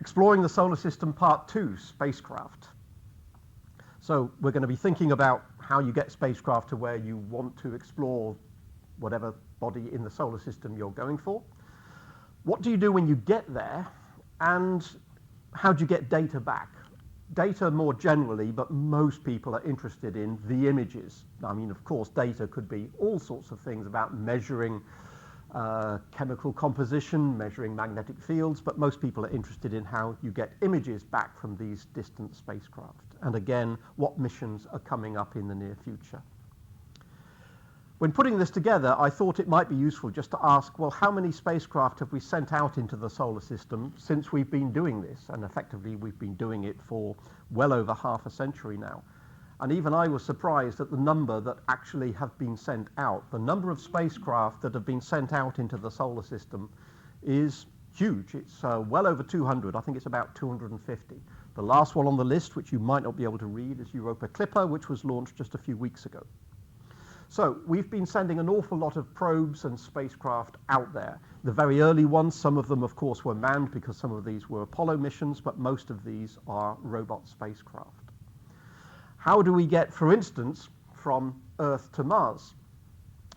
Exploring the Solar System Part 2 Spacecraft. So we're going to be thinking about how you get spacecraft to where you want to explore whatever body in the solar system you're going for. What do you do when you get there, and how do you get data back? Data more generally, but most people are interested in the images. I mean, of course, data could be all sorts of things about measuring chemical composition, measuring magnetic fields, but most people are interested in how you get images back from these distant spacecraft. And again, what missions are coming up in the near future. When putting this together, I thought it might be useful just to ask, well, how many spacecraft have we sent out into the solar system since we've been doing this? And effectively, we've been doing it for well over half a century now. And even I was surprised at the number that actually have been sent out. The number of spacecraft that have been sent out into the solar system is huge. It's well over 200. I think it's about 250. The last one on the list, which you might not be able to read, is Europa Clipper, which was launched just a few weeks ago. So we've been sending an awful lot of probes and spacecraft out there. The very early ones, some of them, of course, were manned because some of these were Apollo missions, but most of these are robot spacecraft. How do we get, for instance, from Earth to Mars?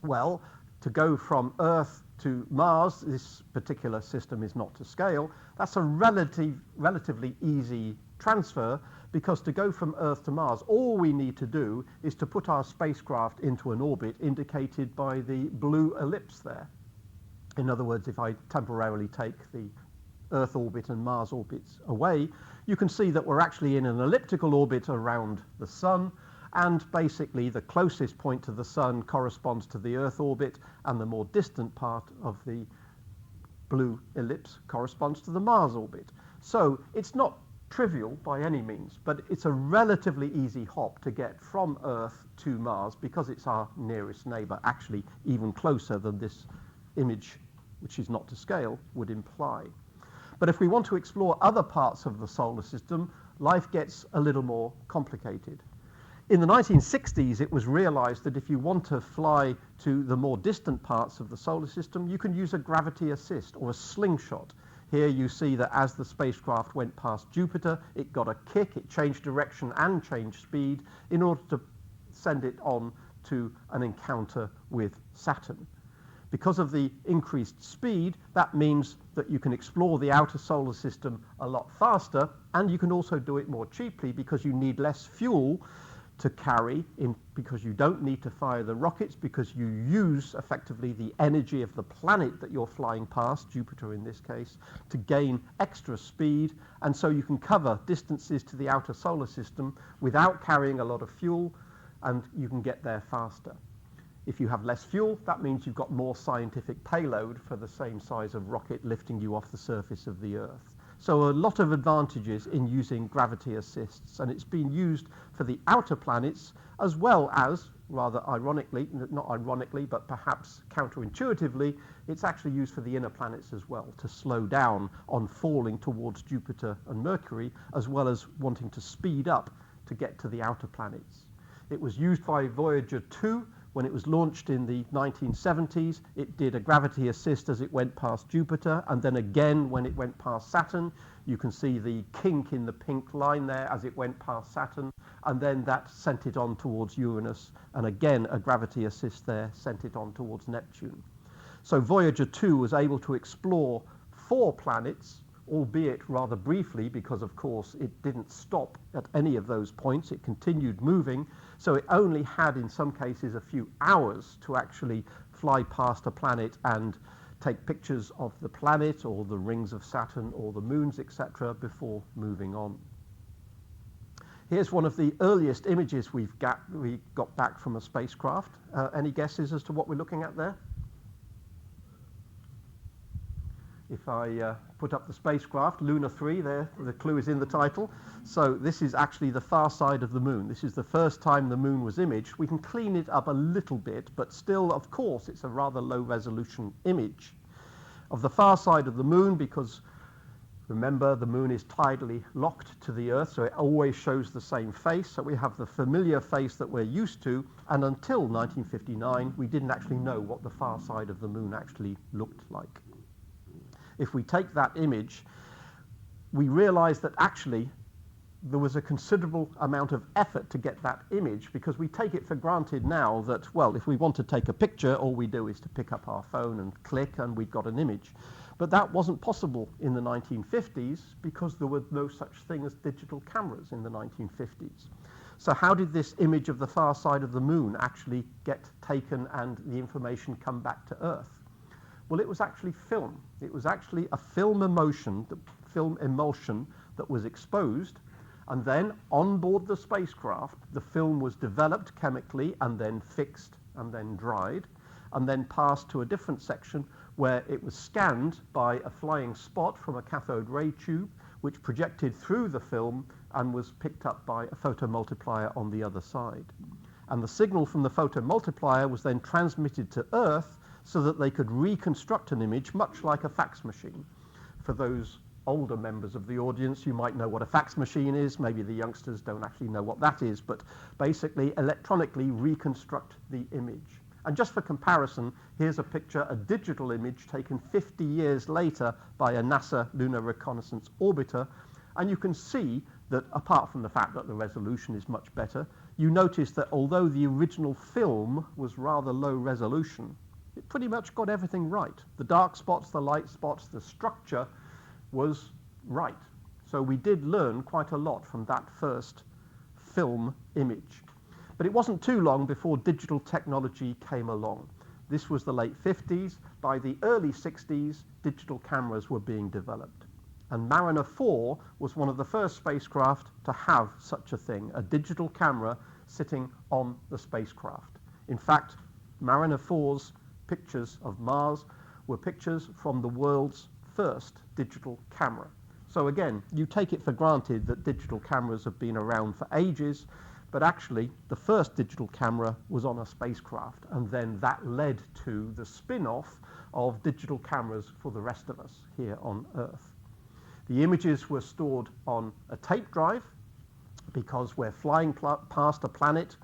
Well, to go from Earth to Mars, this particular system is not to scale. That's a relatively easy transfer, because to go from Earth to Mars, all we need to do is to put our spacecraft into an orbit indicated by the blue ellipse there. In other words, if I temporarily take the Earth orbit and Mars orbits away, you can see that we're actually in an elliptical orbit around the Sun, and basically the closest point to the Sun corresponds to the Earth orbit, and the more distant part of the blue ellipse corresponds to the Mars orbit. So it's not trivial by any means, but it's a relatively easy hop to get from Earth to Mars because it's our nearest neighbor, actually even closer than this image, which is not to scale, would imply. But if we want to explore other parts of the solar system, life gets a little more complicated. In the 1960s, it was realized that if you want to fly to the more distant parts of the solar system, you can use a gravity assist or a slingshot. Here you see that as the spacecraft went past Jupiter, it got a kick, it changed direction and changed speed in order to send it on to an encounter with Saturn. Because of the increased speed, that means that you can explore the outer solar system a lot faster, and you can also do it more cheaply because you need less fuel to carry in, because you don't need to fire the rockets, because you use effectively the energy of the planet that you're flying past, Jupiter in this case, to gain extra speed, and so you can cover distances to the outer solar system without carrying a lot of fuel, and you can get there faster. If you have less fuel, that means you've got more scientific payload for the same size of rocket lifting you off the surface of the Earth. So a lot of advantages in using gravity assists, and it's been used for the outer planets as well as, rather ironically, not ironically, but perhaps counterintuitively, it's actually used for the inner planets as well, to slow down on falling towards Jupiter and Mercury, as well as wanting to speed up to get to the outer planets. It was used by Voyager 2. When it was launched in the 1970s, it did a gravity assist as it went past Jupiter, and then again when it went past Saturn. You can see the kink in the pink line there as it went past Saturn, and then that sent it on towards Uranus, and again a gravity assist there sent it on towards Neptune. So Voyager 2 was able to explore 4 planets, albeit rather briefly, because of course it didn't stop at any of those points. It continued moving, so it only had in some cases a few hours to actually fly past a planet and take pictures of the planet or the rings of Saturn or the moons, etc., before moving on. Here's one of the earliest images we got back from a spacecraft. Any guesses as to what we're looking at there? If I put up the spacecraft, Luna 3, there, the clue is in the title. So this is actually the far side of the moon. This is the first time the moon was imaged. We can clean it up a little bit, but still, of course, it's a rather low-resolution image of the far side of the moon, because remember, the moon is tidally locked to the Earth, so it always shows the same face. So we have the familiar face that we're used to, and until 1959, we didn't actually know what the far side of the moon actually looked like. If we take that image, we realized that actually there was a considerable amount of effort to get that image, because we take it for granted now that, well, if we want to take a picture, all we do is to pick up our phone and click and we've got an image. But that wasn't possible in the 1950s because there were no such thing as digital cameras in the 1950s. So how did this image of the far side of the moon actually get taken and the information come back to Earth? Well, it was actually film. It was actually a film emulsion that was exposed, and then on board the spacecraft, the film was developed chemically and then fixed and then dried, and then passed to a different section where it was scanned by a flying spot from a cathode ray tube, which projected through the film and was picked up by a photomultiplier on the other side. And the signal from the photomultiplier was then transmitted to Earth so that they could reconstruct an image much like a fax machine. For those older members of the audience, you might know what a fax machine is. Maybe the youngsters don't actually know what that is, but basically electronically reconstruct the image. And just for comparison, here's a picture, a digital image taken 50 years later by a NASA Lunar Reconnaissance Orbiter. And you can see that apart from the fact that the resolution is much better, you notice that although the original film was rather low resolution, it pretty much got everything right. The dark spots, the light spots, the structure was right. So we did learn quite a lot from that first film image. But it wasn't too long before digital technology came along. This was the late 50s. By the early 60s, digital cameras were being developed. And Mariner 4 was one of the first spacecraft to have such a thing, a digital camera sitting on the spacecraft. In fact, Mariner 4's pictures of Mars were pictures from the world's first digital camera. So again, you take it for granted that digital cameras have been around for ages, but actually the first digital camera was on a spacecraft, and then that led to the spin-off of digital cameras for the rest of us here on Earth. The images were stored on a tape drive because we're flying past a planet.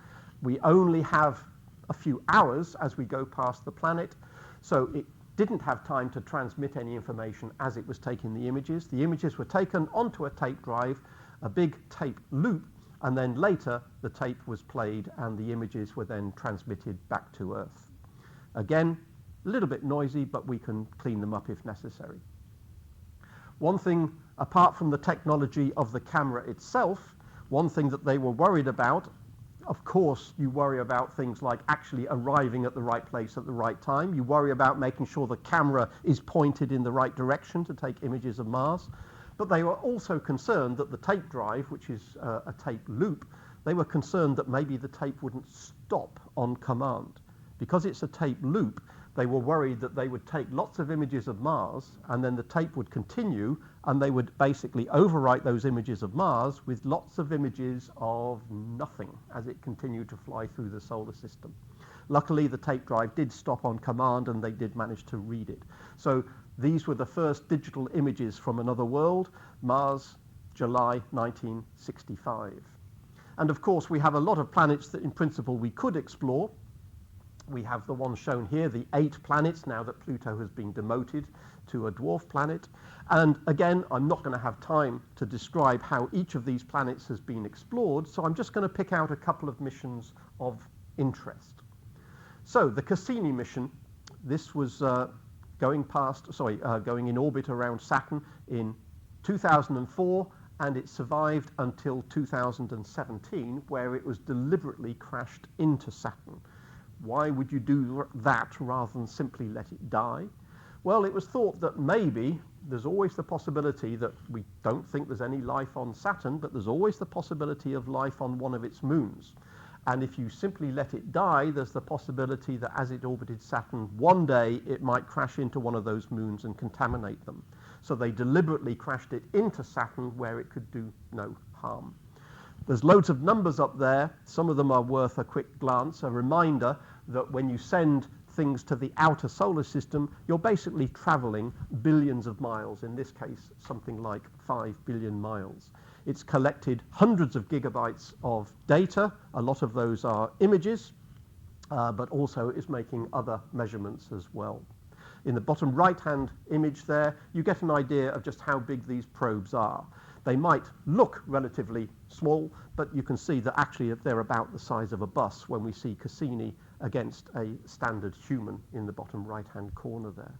We only have a few hours as we go past the planet, so it didn't have time to transmit any information as it was taking the images. The images were taken onto a tape drive, a big tape loop, and then later the tape was played and the images were then transmitted back to Earth. Again, a little bit noisy, but we can clean them up if necessary. One thing, apart from the technology of the camera itself, one thing that they were worried about, of course, you worry about things like actually arriving at the right place at the right time. You worry about making sure the camera is pointed in the right direction to take images of Mars. But they were also concerned that the tape drive, which is a tape loop, they were concerned that maybe the tape wouldn't stop on command. Because it's a tape loop, they were worried that they would take lots of images of Mars and then the tape would continue and they would basically overwrite those images of Mars with lots of images of nothing as it continued to fly through the solar system. Luckily, the tape drive did stop on command and they did manage to read it. So these were the first digital images from another world, Mars, July 1965. And of course, we have a lot of planets that in principle we could explore. We have the ones shown here, the 8 planets, now that Pluto has been demoted to a dwarf planet. And again, I'm not going to have time to describe how each of these planets has been explored, so I'm just going to pick out a couple of missions of interest. So the Cassini mission, this was going in orbit around Saturn in 2004, and it survived until 2017, where it was deliberately crashed into Saturn. Why would you do that rather than simply let it die? Well, it was thought that maybe there's always the possibility that we don't think there's any life on Saturn, but there's always the possibility of life on one of its moons. And if you simply let it die, there's the possibility that as it orbited Saturn, one day it might crash into one of those moons and contaminate them. So they deliberately crashed it into Saturn where it could do no harm. There's loads of numbers up there. Some of them are worth a quick glance. A reminder that when you send things to the outer solar system, you're basically traveling billions of miles, in this case, something like 5 billion miles. It's collected hundreds of gigabytes of data. A lot of those are images, but also is making other measurements as well. In the bottom right-hand image there, you get an idea of just how big these probes are. They might look relatively small, but you can see that actually they're about the size of a bus when we see Cassini against a standard human in the bottom right-hand corner there.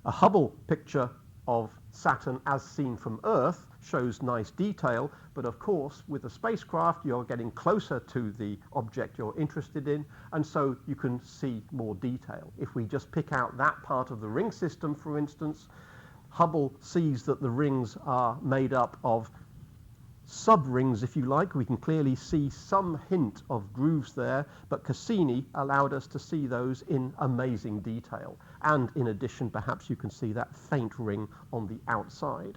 A Hubble picture of Saturn as seen from Earth shows nice detail, but of course with a spacecraft you're getting closer to the object you're interested in, and so you can see more detail. If we just pick out that part of the ring system, for instance, Hubble sees that the rings are made up of sub-rings, if you like. We can clearly see some hint of grooves there, but Cassini allowed us to see those in amazing detail. And in addition, perhaps you can see that faint ring on the outside.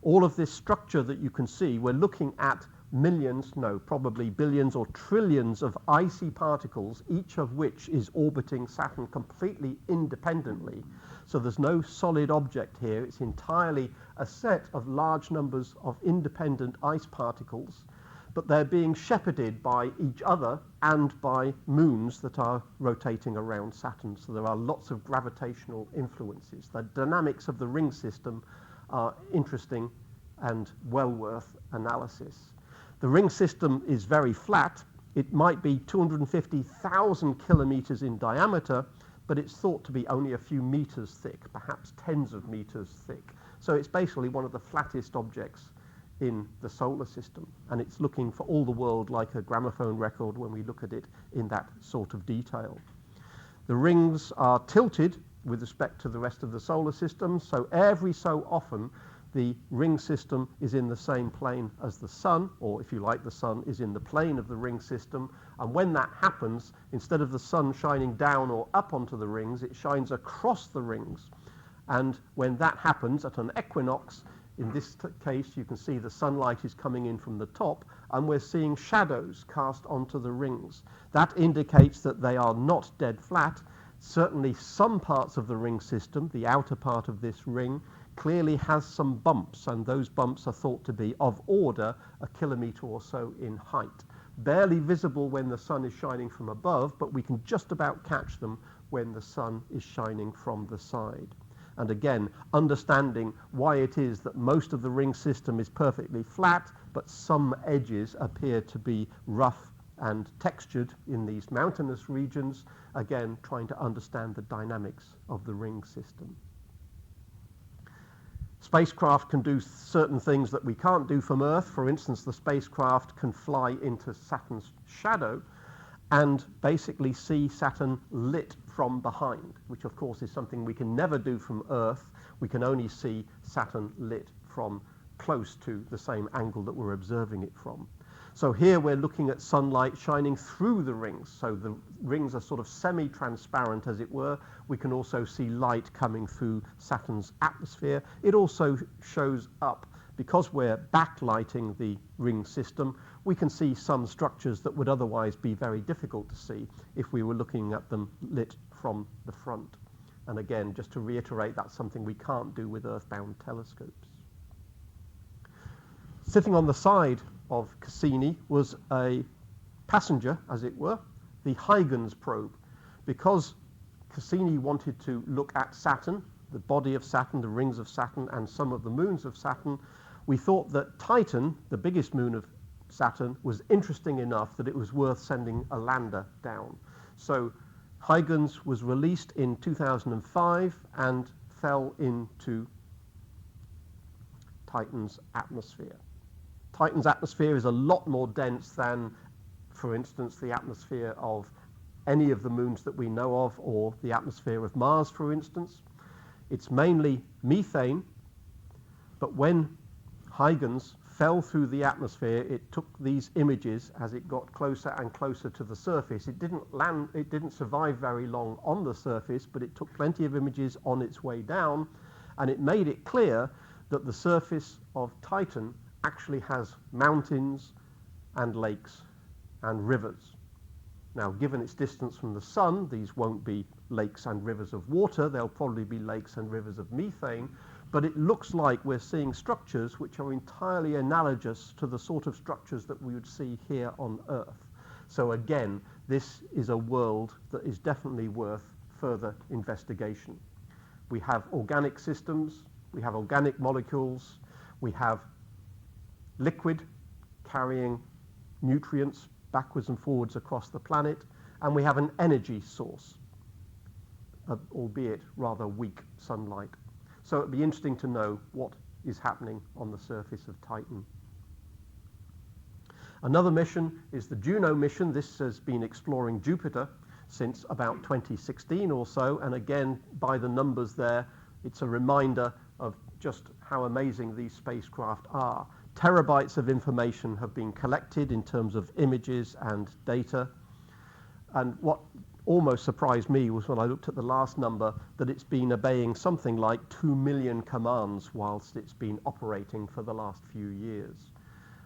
All of this structure that you can see, we're looking at millions, no, probably billions or trillions of icy particles, each of which is orbiting Saturn completely independently. So there's no solid object here. It's entirely a set of large numbers of independent ice particles, but they're being shepherded by each other and by moons that are rotating around Saturn. So there are lots of gravitational influences. The dynamics of the ring system are interesting and well worth analysis. The ring system is very flat. It might be 250,000 kilometers in diameter, but it's thought to be only a few meters thick, perhaps tens of meters thick. So it's basically one of the flattest objects in the solar system, and it's looking for all the world like a gramophone record when we look at it in that sort of detail. The rings are tilted with respect to the rest of the solar system, so every so often the ring system is in the same plane as the sun, or if you like, the sun is in the plane of the ring system. And when that happens, instead of the sun shining down or up onto the rings, it shines across the rings. And when that happens at an equinox, in this case, you can see the sunlight is coming in from the top, and we're seeing shadows cast onto the rings. That indicates that they are not dead flat. Certainly some parts of the ring system, the outer part of this ring, clearly has some bumps, and those bumps are thought to be of order a kilometer or so in height. Barely visible when the sun is shining from above, but we can just about catch them when the sun is shining from the side. And again, understanding why it is that most of the ring system is perfectly flat, but some edges appear to be rough and textured in these mountainous regions, again, trying to understand the dynamics of the ring system. Spacecraft can do certain things that we can't do from Earth. For instance, the spacecraft can fly into Saturn's shadow and basically see Saturn lit from behind, which of course is something we can never do from Earth. We can only see Saturn lit from close to the same angle that we're observing it from. So here we're looking at sunlight shining through the rings. So the rings are sort of semi-transparent, as it were. We can also see light coming through Saturn's atmosphere. It also shows up, because we're backlighting the ring system, we can see some structures that would otherwise be very difficult to see if we were looking at them lit from the front. And again, just to reiterate, that's something we can't do with Earth-bound telescopes. Sitting on the side of Cassini was a passenger, as it were, the Huygens probe. Because Cassini wanted to look at Saturn, the body of Saturn, the rings of Saturn, and some of the moons of Saturn, we thought that Titan, the biggest moon of Saturn, was interesting enough that it was worth sending a lander down. So Huygens was released in 2005 and fell into Titan's atmosphere. Titan's atmosphere is a lot more dense than, for instance, the atmosphere of any of the moons that we know of, or the atmosphere of Mars, for instance. It's mainly methane, but when Huygens fell through the atmosphere, it took these images as it got closer and closer to the surface. It didn't survive very long on the surface, but it took plenty of images on its way down, and it made it clear that the surface of Titan actually has mountains and lakes and rivers. Now, given its distance from the sun, these won't be lakes and rivers of water. They'll probably be lakes and rivers of methane. But it looks like we're seeing structures which are entirely analogous to the sort of structures that we would see here on Earth. So again, this is a world that is definitely worth further investigation. We have organic systems, we have organic molecules, we have liquid carrying nutrients backwards and forwards across the planet, and we have an energy source, albeit rather weak sunlight. So it'd be interesting to know what is happening on the surface of Titan. Another mission is the Juno mission. This has been exploring Jupiter since about 2016 or so, and again, by the numbers there, it's a reminder of just how amazing these spacecraft are. Terabytes of information have been collected in terms of images and data, and what almost surprised me was when I looked at the last number that it's been obeying something like 2 million commands whilst it's been operating for the last few years,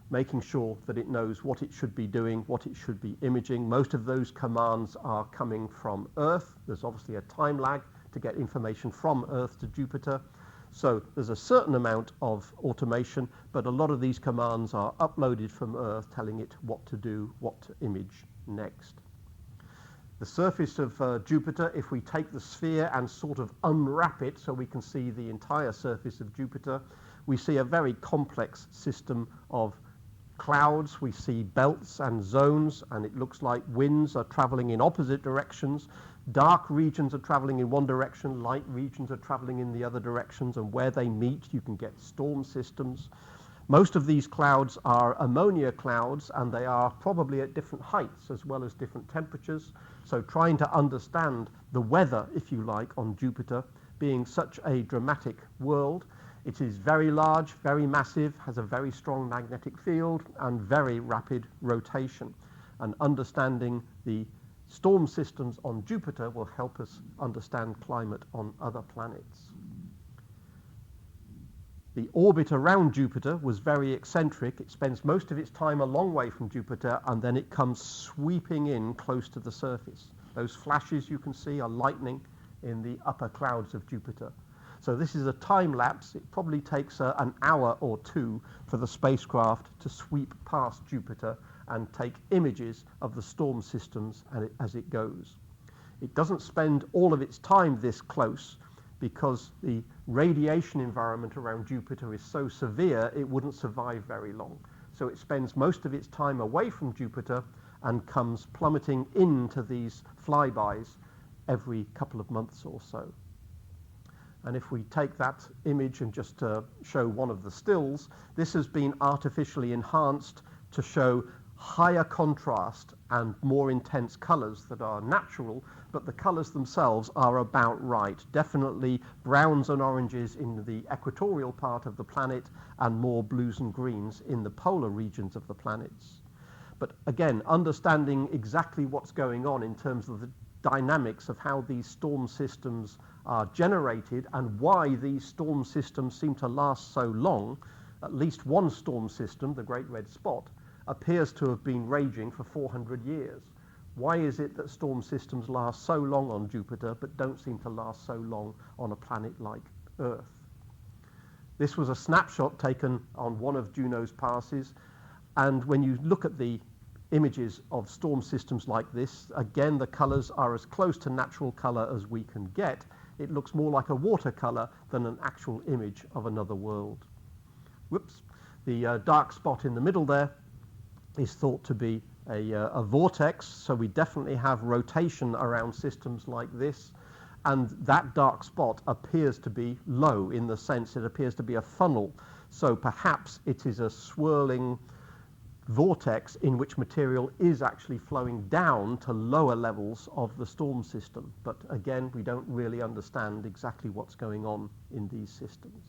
making sure that it knows what it should be doing, what it should be imaging. Most of those commands are coming from Earth. There's obviously a time lag to get information from Earth to Jupiter. So there's a certain amount of automation, but a lot of these commands are uploaded from Earth, telling it what to do, what to image next. The surface of Jupiter, if we take the sphere and sort of unwrap it so we can see the entire surface of Jupiter, we see a very complex system of clouds. We see belts and zones, and it looks like winds are traveling in opposite directions. Dark regions are traveling in one direction, light regions are traveling in the other directions, and where they meet, you can get storm systems. Most of these clouds are ammonia clouds, and they are probably at different heights as well as different temperatures. So trying to understand the weather, if you like, on Jupiter, being such a dramatic world, it is very large, very massive, has a very strong magnetic field, and very rapid rotation. And understanding the storm systems on Jupiter will help us understand climate on other planets. The orbit around Jupiter was very eccentric. It spends most of its time a long way from Jupiter, and then it comes sweeping in close to the surface. Those flashes you can see are lightning in the upper clouds of Jupiter. So this is a time lapse. It probably takes an hour or two for the spacecraft to sweep past Jupiter and take images of the storm systems as it goes. It doesn't spend all of its time this close because the radiation environment around Jupiter is so severe it wouldn't survive very long. So it spends most of its time away from Jupiter and comes plummeting into these flybys every couple of months or so. And if we take that image and just show one of the stills, this has been artificially enhanced to show higher contrast and more intense colors that are natural, but the colors themselves are about right. Definitely browns and oranges in the equatorial part of the planet and more blues and greens in the polar regions of the planets. But again, understanding exactly what's going on in terms of the dynamics of how these storm systems are generated and why these storm systems seem to last so long. At least one storm system, the Great Red Spot, appears to have been raging for 400 years. Why is it that storm systems last so long on Jupiter but don't seem to last so long on a planet like Earth? This was a snapshot taken on one of Juno's passes, and when you look at the images of storm systems like this, again, the colors are as close to natural color as we can get. It looks more like a watercolor than an actual image of another world. Whoops. The dark spot in the middle there is thought to be a vortex, so we definitely have rotation around systems like this, and that dark spot appears to be low in the sense it appears to be a funnel, so perhaps it is a swirling vortex in which material is actually flowing down to lower levels of the storm system. But again, we don't really understand exactly what's going on in these systems.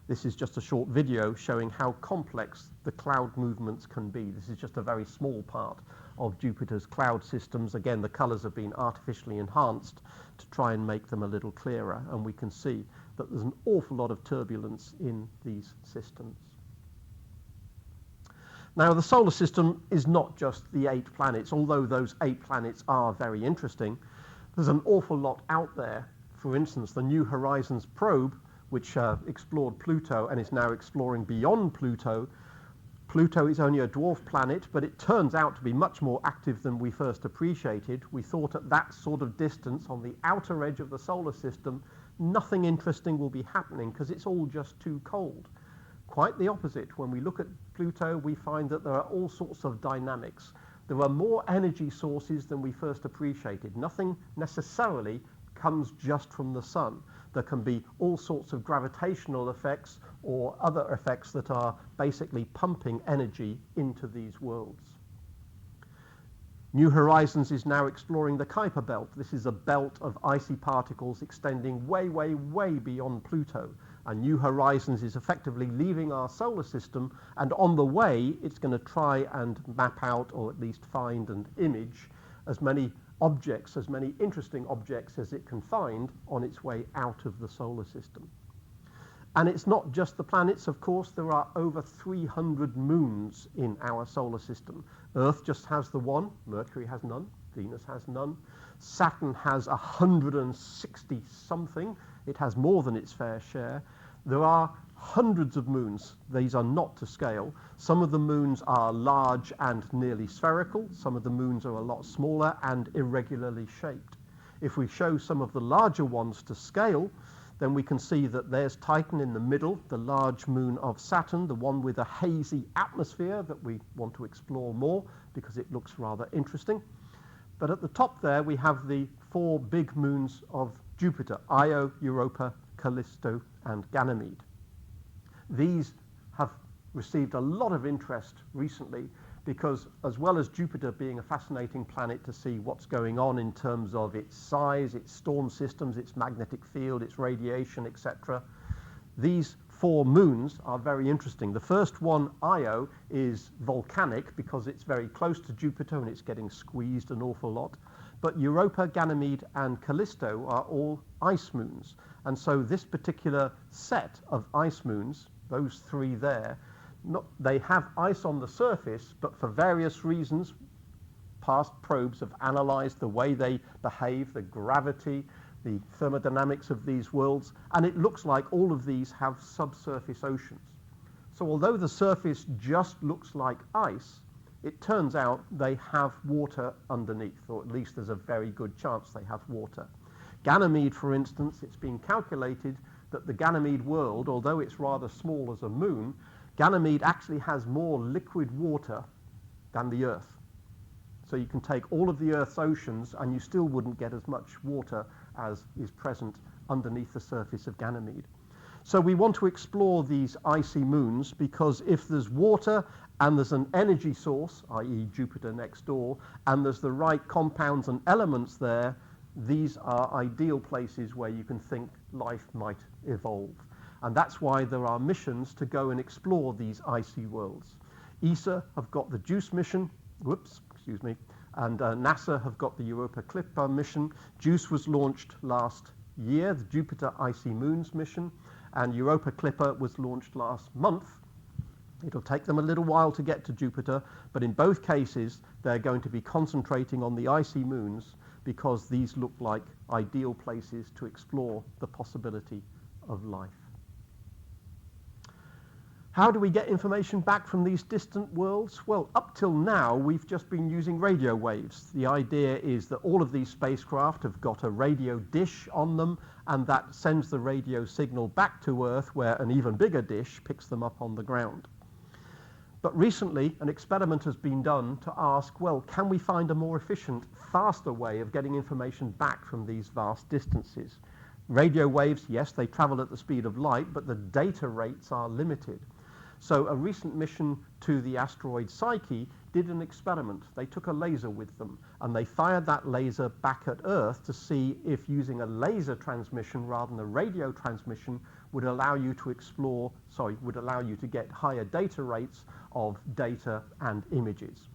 This is just a short video showing how complex the cloud movements can be. This is just a very small part of Jupiter's cloud systems. Again, the colors have been artificially enhanced to try and make them a little clearer, and we can see that there's an awful lot of turbulence in these systems. Now, the solar system is not just the 8 planets, although those 8 planets are very interesting. There's an awful lot out there. For instance, the New Horizons probe, which explored Pluto and is now exploring beyond Pluto, Pluto is only a dwarf planet, but it turns out to be much more active than we first appreciated. We thought at that sort of distance, on the outer edge of the solar system, nothing interesting will be happening because it's all just too cold. Quite the opposite. When we look at Pluto, we find that there are all sorts of dynamics. There are more energy sources than we first appreciated. Nothing necessarily comes just from the sun. There can be all sorts of gravitational effects or other effects that are basically pumping energy into these worlds. New Horizons is now exploring the Kuiper belt. This is a belt of icy particles extending way, way, way beyond Pluto. And New Horizons is effectively leaving our solar system, and on the way it's going to try and map out, or at least find and image, as many objects, as many interesting objects as it can find on its way out of the solar system. And it's not just the planets, of course. There are over 300 moons in our solar system. Earth just has the one. Mercury has none. Venus has none. Saturn has 160 something. It has more than its fair share. There are hundreds of moons. These are not to scale. Some of the moons are large and nearly spherical. Some of the moons are a lot smaller and irregularly shaped. If we show some of the larger ones to scale, then we can see that there's Titan in the middle, the large moon of Saturn, the one with a hazy atmosphere that we want to explore more because it looks rather interesting. But at the top there, we have the 4 big moons of Jupiter: Io, Europa, Callisto, and Ganymede. These have received a lot of interest recently because, as well as Jupiter being a fascinating planet to see what's going on in terms of its size, its storm systems, its magnetic field, its radiation, etc., these 4 moons are very interesting. The first one, Io, is volcanic because it's very close to Jupiter and it's getting squeezed an awful lot. But Europa, Ganymede, and Callisto are all ice moons. And so this particular set of ice moons, those 3 there, they have ice on the surface, but for various reasons, past probes have analyzed the way they behave, the gravity, the thermodynamics of these worlds, and it looks like all of these have subsurface oceans. So although the surface just looks like ice, it turns out they have water underneath, or at least there's a very good chance they have water. Ganymede, for instance, it's been calculated that the Ganymede world, although it's rather small as a moon, Ganymede actually has more liquid water than the Earth. So you can take all of the Earth's oceans and you still wouldn't get as much water as is present underneath the surface of Ganymede. So we want to explore these icy moons because if there's water and there's an energy source, i.e. Jupiter next door, and there's the right compounds and elements there, these are ideal places where you can think life might evolve. And that's why there are missions to go and explore these icy worlds. ESA have got the JUICE mission, and NASA have got the Europa Clipper mission. JUICE was launched last year, the Jupiter Icy Moons mission, and Europa Clipper was launched last month. It'll take them a little while to get to Jupiter, but in both cases, they're going to be concentrating on the icy moons because these look like ideal places to explore the possibility of life. How do we get information back from these distant worlds? Well, up till now, we've just been using radio waves. The idea is that all of these spacecraft have got a radio dish on them, and that sends the radio signal back to Earth, where an even bigger dish picks them up on the ground. But recently, an experiment has been done to ask, well, can we find a more efficient, faster way of getting information back from these vast distances? Radio waves, yes, they travel at the speed of light, but the data rates are limited. So a recent mission to the asteroid Psyche did an experiment. They took a laser with them, and they fired that laser back at Earth to see if using a laser transmission rather than a radio transmission would allow you to get higher data rates of data and images.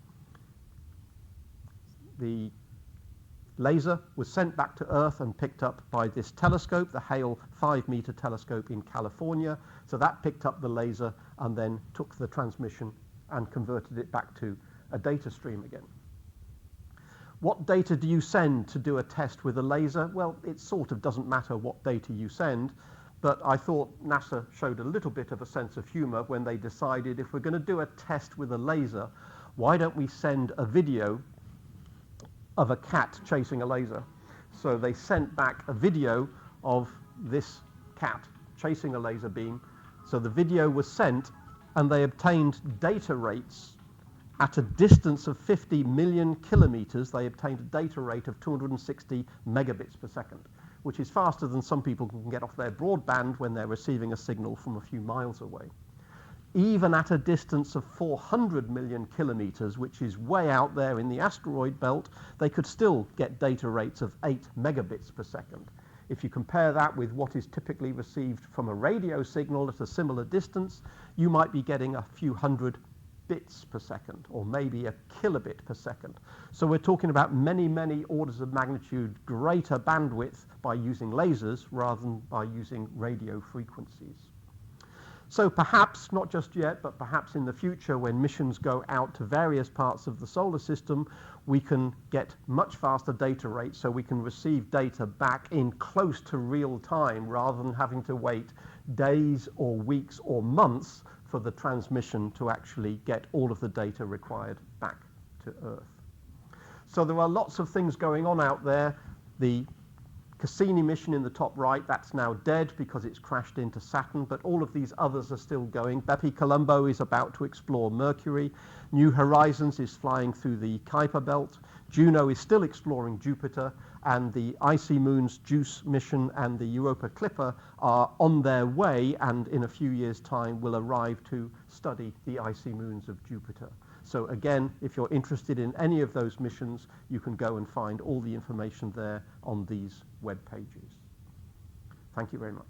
The laser was sent back to Earth and picked up by this telescope, the Hale 5-meter telescope in California. So that picked up the laser and then took the transmission and converted it back to a data stream again. What data do you send to do a test with a laser? Well, it sort of doesn't matter what data you send, But I thought NASA showed a little bit of a sense of humor when they decided if we're going to do a test with a laser, why don't we send a video of a cat chasing a laser? So they sent back a video of this cat chasing a laser beam. So the video was sent, and they obtained data rates at a distance of 50 million kilometers. They obtained a data rate of 260 megabits per second, which is faster than some people can get off their broadband when they're receiving a signal from a few miles away. Even at a distance of 400 million kilometers, which is way out there in the asteroid belt, they could still get data rates of 8 megabits per second. If you compare that with what is typically received from a radio signal at a similar distance, you might be getting a few hundred bits per second, or maybe a kilobit per second. So we're talking about many, many orders of magnitude greater bandwidth by using lasers rather than by using radio frequencies. So perhaps, not just yet, but perhaps in the future when missions go out to various parts of the solar system, we can get much faster data rates so we can receive data back in close to real time rather than having to wait days or weeks or months for the transmission to actually get all of the data required back to Earth. So there are lots of things going on out there. The Cassini mission in the top right, that's now dead because it's crashed into Saturn, but all of these others are still going. Bepi Colombo is about to explore Mercury. New Horizons is flying through the Kuiper Belt. Juno is still exploring Jupiter, and the Icy Moons JUICE mission and the Europa Clipper are on their way, and in a few years' time will arrive to study the icy moons of Jupiter. So again, if you're interested in any of those missions, you can go and find all the information there on these web pages. Thank you very much.